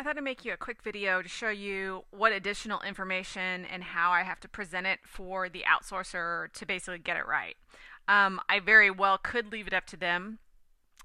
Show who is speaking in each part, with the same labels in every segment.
Speaker 1: I thought I'd make you a quick video to show you what additional information and how I have to present it for the outsourcer to basically get it right. I very well could leave it up to them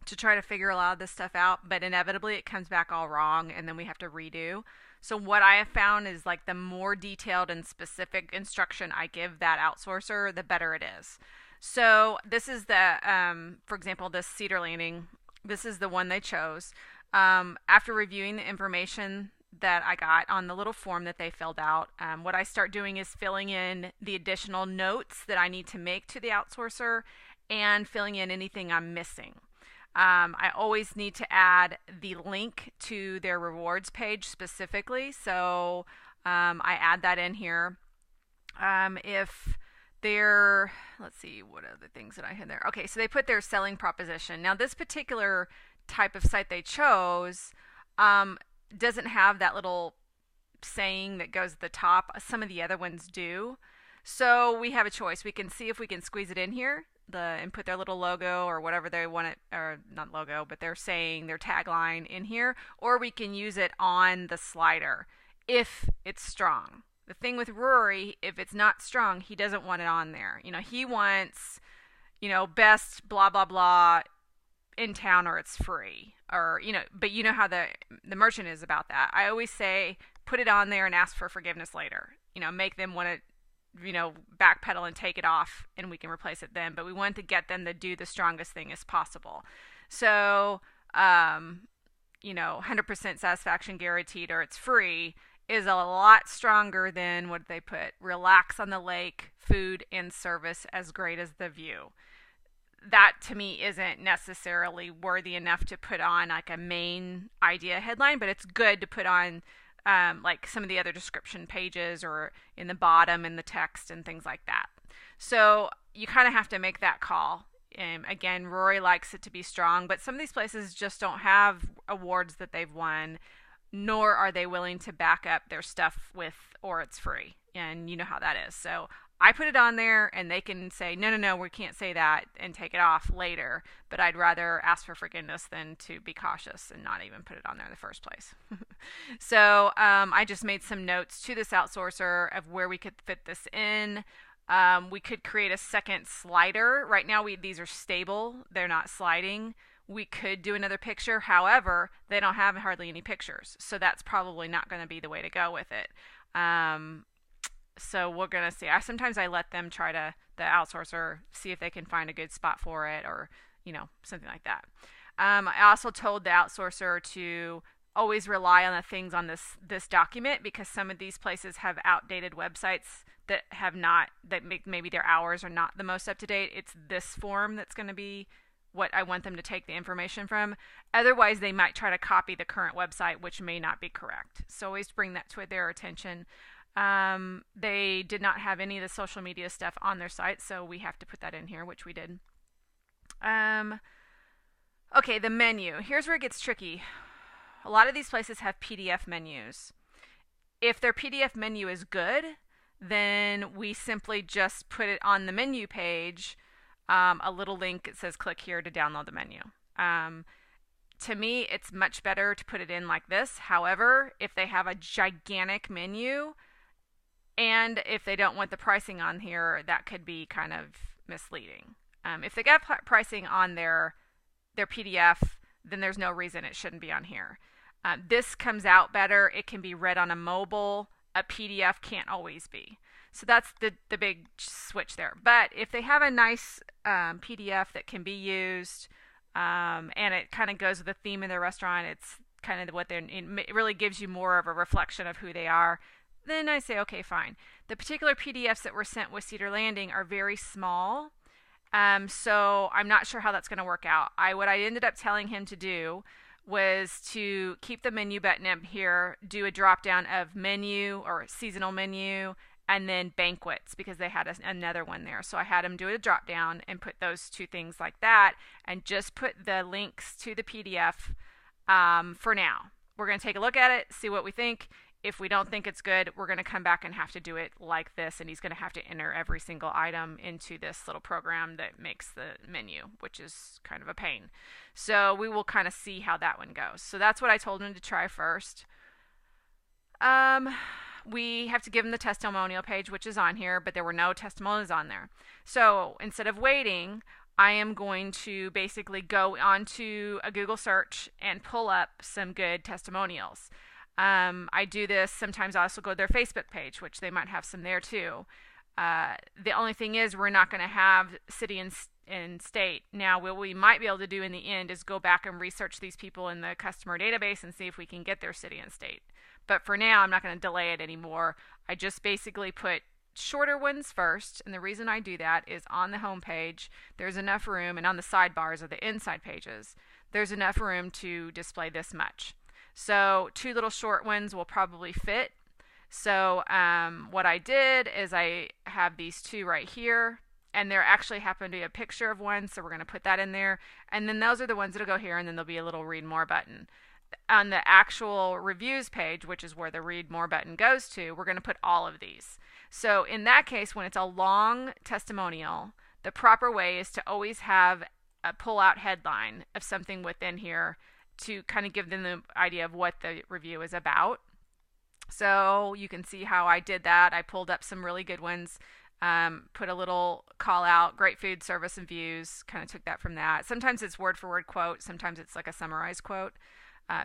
Speaker 1: to try to figure a lot of this stuff out, but inevitably it comes back all wrong and then we have to redo. So what I have found is like the more detailed and specific instruction I give that outsourcer, the better it is. So this is for example, this Cedar Landing. This is the one they chose. After reviewing the information that I got on the little form that they filled out, what I start doing is filling in the additional notes that I need to make to the outsourcer and filling in anything I'm missing. I always need to add the link to their rewards page specifically, so I add that in here. If they're, let's see, what other things that I had there? Okay, so they put their selling proposition. Now, this particular type of site they chose doesn't have that little saying that goes at the top. Some of the other ones do. So we have a choice. We can see if we can squeeze it in here and put their little logo or whatever they want it, or not logo, but they're saying their tagline in here, or we can use it on the slider if it's strong. The thing with Rory, if it's not strong, he doesn't want it on there. He wants, best blah blah blah in town or it's free, or but you know how the merchant is about that. I always say put it on there and ask for forgiveness later. Make them want to backpedal and take it off, and we can replace it then. But we want to get them to do the strongest thing as possible. So 100% satisfaction guaranteed or it's free is a lot stronger than what they put. Relax on the lake, food and service as great as the view. That to me isn't necessarily worthy enough to put on like a main idea headline, but it's good to put on like some of the other description pages or in the bottom in the text and things like that. So you kind of have to make that call. Again, Rory likes it to be strong, but some of these places just don't have awards that they've won, nor are they willing to back up their stuff with or it's free. And you know how that is. So I put it on there and they can say, no, we can't say that and take it off later. But I'd rather ask for forgiveness than to be cautious and not even put it on there in the first place. So I just made some notes to this outsourcer of where we could fit this in. We could create a second slider. Right now these are stable. They're not sliding. We could do another picture. However, they don't have hardly any pictures. So that's probably not going to be the way to go with it. So we're going to see. Sometimes I let them try the outsourcer, see if they can find a good spot for it or, something like that. I also told the outsourcer to always rely on the things on this document, because some of these places have outdated websites that maybe their hours are not the most up to date. It's this form that's going to be what I want them to take the information from. Otherwise, they might try to copy the current website, which may not be correct. So always bring that to their attention. They did not have any of the social media stuff on their site, so we have to put that in here, which we did. Okay, the menu. Here's where it gets tricky. A lot of these places have PDF menus. If their PDF menu is good, then we simply just put it on the menu page, a little link that says click here to download the menu. To me, it's much better to put it in like this. However, if they have a gigantic menu, and if they don't want the pricing on here, that could be kind of misleading. If they got pricing on their PDF, then there's no reason it shouldn't be on here. This comes out better. It can be read on a mobile. A PDF can't always be. So that's the big switch there. But if they have a nice PDF that can be used, and it kind of goes with the theme of their restaurant, it's kind of it really gives you more of a reflection of who they are, then I say, okay, fine. The particular PDFs that were sent with Cedar Landing are very small, so I'm not sure how that's going to work out. What I ended up telling him to do was to keep the menu button up here, do a drop down of menu or seasonal menu, and then banquets, because they had another one there. So I had him do a drop down and put those two things like that, and just put the links to the PDF for now. We're going to take a look at it, see what we think. If we don't think it's good, we're going to come back and have to do it like this, and he's going to have to enter every single item into this little program that makes the menu, which is kind of a pain. So we will kind of see how that one goes. So that's what I told him to try first. Um, we have to give them the testimonial page, which is on here, but there were no testimonials on there. So instead of waiting, I am going to basically go onto a Google search and pull up some good testimonials. I do this sometimes. I also go to their Facebook page, which they might have some there too. The only thing is, we're not going to have city and state. Now, what we might be able to do in the end is go back and research these people in the customer database and see if we can get their city and state. But for now, I'm not going to delay it anymore. I just basically put shorter ones first, and the reason I do that is on the home page, there's enough room, and on the sidebars of the inside pages, there's enough room to display this much. So 2 little short ones will probably fit. So what I did is I have these 2 right here, and there actually happened to be a picture of one, so we're going to put that in there. And then those are the ones that'll go here, and then there'll be a little read more button. On the actual reviews page, which is where the read more button goes to, we're going to put all of these. So in that case, when it's a long testimonial, the proper way is to always have a pull-out headline of something within here to kind of give them the idea of what the review is about. So you can see how I did that. I pulled up some really good ones, put a little call out, great food, service, and views, kind of took that from that. Sometimes it's word for word quote, sometimes it's like a summarized quote.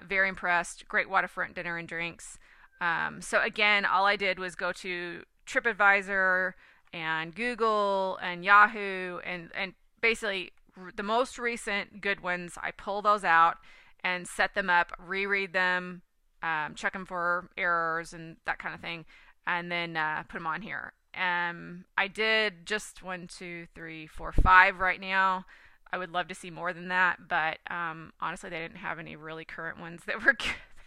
Speaker 1: Very impressed, great waterfront dinner and drinks. So again, all I did was go to TripAdvisor and Google and Yahoo and basically the most recent good ones. I pull those out and set them up, reread them, check them for errors and that kind of thing, and then put them on here. I did just 1, 2, 3, 4, 5 right now. I would love to see more than that, but honestly, they didn't have any really current ones that were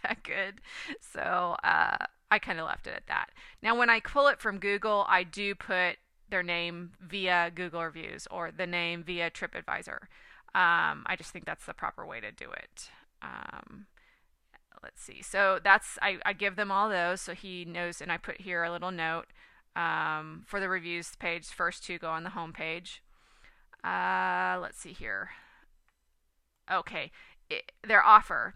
Speaker 1: that good. So I kind of left it at that. Now, when I pull it from Google, I do put their name via Google Reviews or the name via TripAdvisor. I just think that's the proper way to do it. Let's see. So I give them all those so he knows, and I put here a little note for the reviews page. First 2 go on the home page. Let's see here. Okay, their offer.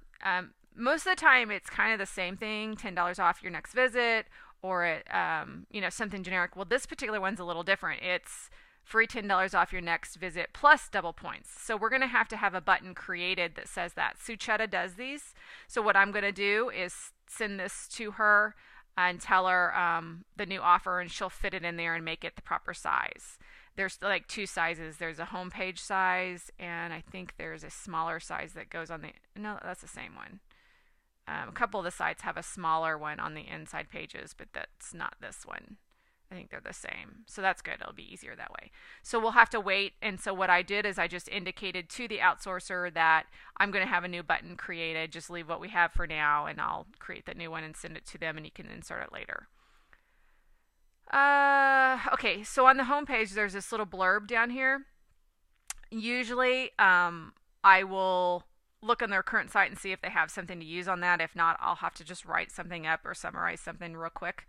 Speaker 1: Most of the time, it's kind of the same thing: $10 off your next visit, or something generic. Well, this particular one's a little different. It's free $10 off your next visit plus double points. So we're going to have a button created that says that. Suchetta does these. So what I'm going to do is send this to her and tell her the new offer, and she'll fit it in there and make it the proper size. There's like 2 sizes. There's a homepage size, and I think there's a smaller size that goes on the... No, that's the same one. A couple of the sites have a smaller one on the inside pages, but that's not this one. I think they're the same. So that's good. It'll be easier that way. So we'll have to wait. And so what I did is I just indicated to the outsourcer that I'm going to have a new button created. Just leave what we have for now, and I'll create the new one and send it to them, and you can insert it later. Okay, so on the home page, there's this little blurb down here. Usually, I will look on their current site and see if they have something to use on that. If not, I'll have to just write something up or summarize something real quick.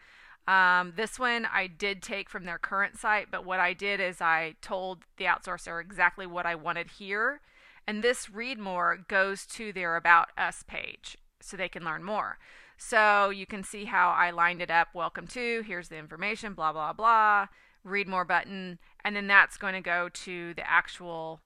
Speaker 1: This one I did take from their current site, but what I did is I told the outsourcer exactly what I wanted here, and this read more goes to their About Us page so they can learn more. So you can see how I lined it up. Welcome to, here's the information, blah, blah, blah, read more button, and then that's going to go to the actual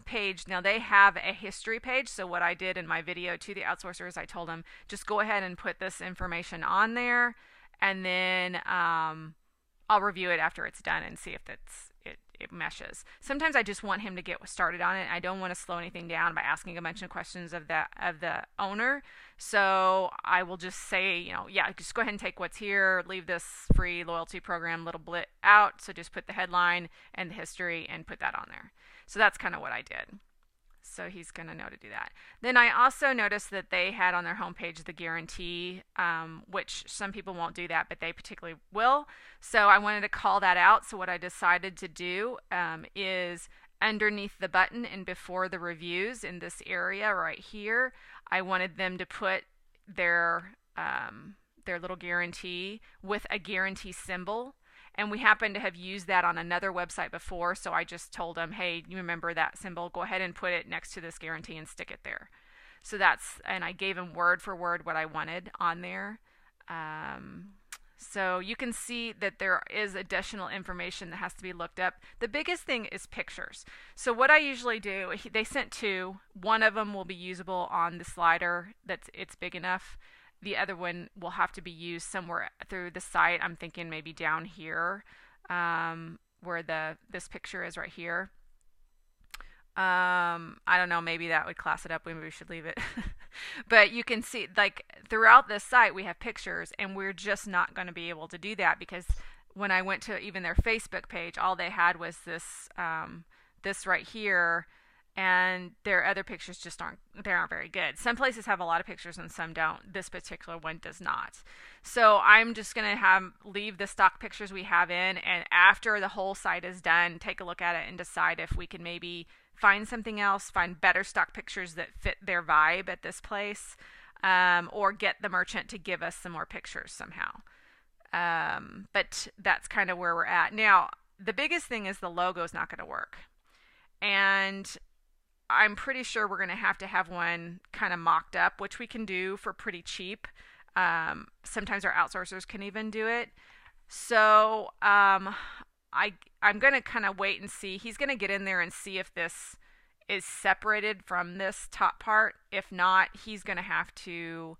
Speaker 1: page. Now they have a history page, so what I did in my video to the outsourcer is I told them, just go ahead and put this information on there, and then I'll review it after it's done and see if it meshes. Sometimes I just want him to get started on it. I don't want to slow anything down by asking a bunch of questions of the owner. So I will just say, yeah, just go ahead and take what's here, leave this free loyalty program little bit out. So just put the headline and the history and put that on there. So that's kind of what I did. So he's going to know to do that. Then I also noticed that they had on their homepage the guarantee, which some people won't do that, but they particularly will. So I wanted to call that out. So what I decided to do is underneath the button and before the reviews in this area right here, I wanted them to put their little guarantee with a guarantee symbol. And we happen to have used that on another website before, so I just told them, hey, you remember that symbol? Go ahead and put it next to this guarantee and stick it there. So and I gave them word for word what I wanted on there. Um, so you can see that there is additional information that has to be looked up. The biggest thing is pictures. So what I usually do, they sent two. One of them will be usable on the slider that's it's big enough. The other one will have to be used somewhere through the site. I'm thinking maybe down here, where the this picture is right here. I don't know, maybe that would class it up. Maybe we should leave it. But you can see, like, throughout this site, we have pictures, and we're just not going to be able to do that because when I went to even their Facebook page, all they had was this right here, and their other pictures just aren't very good. Some places have a lot of pictures and some don't. This particular one does not. So I'm just gonna have leave the stock pictures we have in, and after the whole site is done, take a look at it and decide if we can maybe find something else, find better stock pictures that fit their vibe at this place, or get the merchant to give us some more pictures somehow. But that's kind of where we're at now. The biggest thing is the logo is not going to work, and I'm pretty sure we're going to have one kind of mocked up, which we can do for pretty cheap. Sometimes our outsourcers can even do it. So I'm going to kind of wait and see. He's going to get in there and see if this is separated from this top part. If not, he's going to have to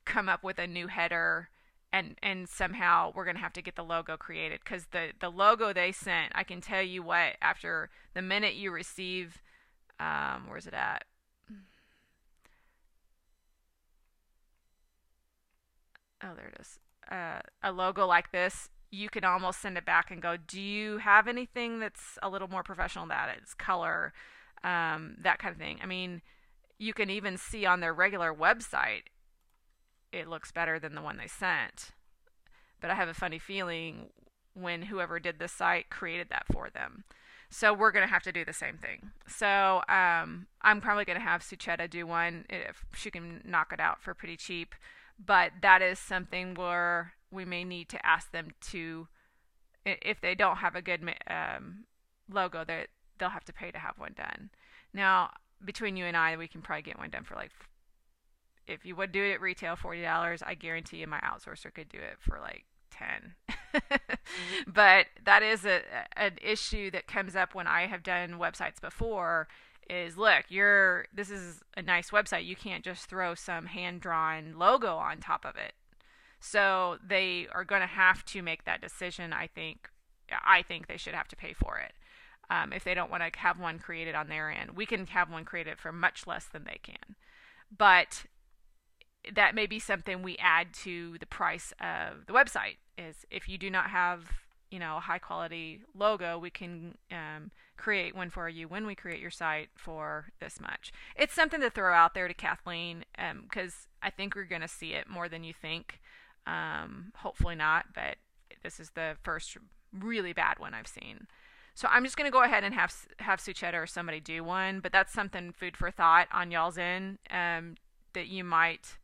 Speaker 1: come up with a new header, and somehow we're going to have to get the logo created because the logo they sent, I can tell you what, after the minute you receive, where's it at? Oh, there it is. A logo like this, you can almost send it back and go, do you have anything that's a little more professional than that? It's color, that kind of thing. I mean, you can even see on their regular website, it looks better than the one they sent. But I have a funny feeling when whoever did this site created that for them. So we're going to have to do the same thing. So I'm probably going to have Sucheta do one if she can knock it out for pretty cheap. But that is something where we may need to ask them to, if they don't have a good logo, that they'll have to pay to have one done. Now, between you and I, we can probably get one done for like, if you would do it at retail, $40. I guarantee you my outsourcer could do it for like 10. But that is an issue that comes up when I have done websites before, is look, this is a nice website, you can't just throw some hand drawn logo on top of it. So they are going to have to make that decision. I think they should have to pay for it. If they don't want to have one created on their end, we can have one created for much less than they can. But that may be something we add to the price of the website, is if you do not have a high quality logo, we can create one for you when we create your site for this much. It's something to throw out there to Kathleen, because I think we're going to see it more than you think. Hopefully not, but this is the first really bad one I've seen. So I'm just going to go ahead and have Sucheta or somebody do one, but that's something food for thought on y'all's end, that you might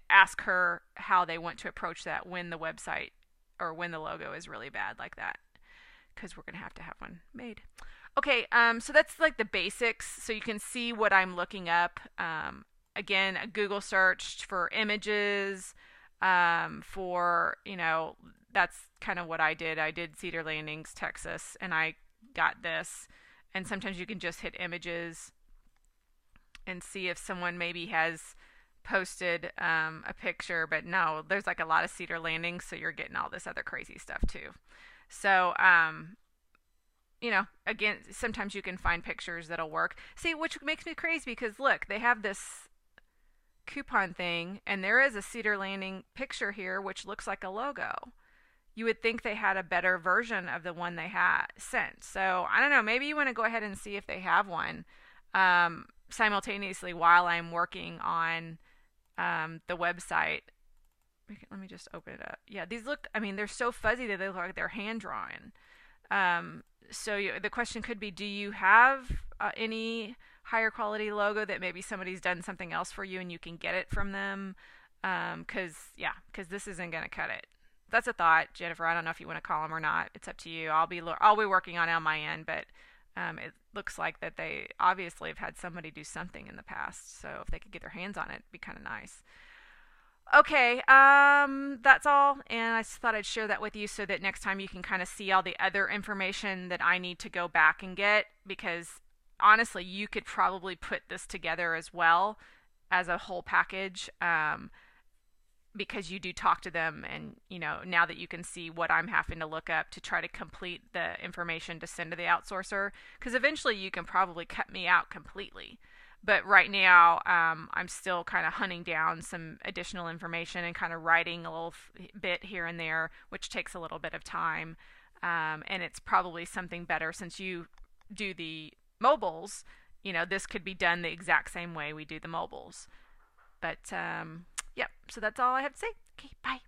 Speaker 1: ask her how they want to approach that when the website or when the logo is really bad like that, because we're going to have one made. Okay, so that's like the basics. So you can see what I'm looking up. Again, a Google search for images, that's kind of what I did. I did Cedar Landings, Texas, and I got this. And sometimes you can just hit images and see if someone maybe has posted a picture, but no, there's like a lot of Cedar Landings, so you're getting all this other crazy stuff too. So, again, sometimes you can find pictures that'll work. See, which makes me crazy because look, they have this coupon thing, and there is a Cedar Landing picture here, which looks like a logo. You would think they had a better version of the one they had sent. So I don't know. Maybe you want to go ahead and see if they have one simultaneously while I'm working on the website. Let me just open it up. Yeah, these look, I mean, they're so fuzzy that they look like they're hand drawn. The question could be, do you have any higher quality logo that maybe somebody's done something else for you and you can get it from them? Because this isn't going to cut it. That's a thought, Jennifer. I don't know if you want to call them or not. It's up to you. I'll be working on it on my end, but it looks like that they obviously have had somebody do something in the past. So if they could get their hands on it, it'd be kind of nice. Okay, that's all, and I just thought I'd share that with you so that next time you can kind of see all the other information that I need to go back and get, because honestly, you could probably put this together as well as a whole package, because you do talk to them, and now that you can see what I'm having to look up to try to complete the information to send to the outsourcer, because eventually you can probably cut me out completely. But right now, I'm still kind of hunting down some additional information and kind of writing a little bit here and there, which takes a little bit of time. And it's probably something better since you do the mobiles. This could be done the exact same way we do the mobiles. But yep, so that's all I have to say. Okay, bye.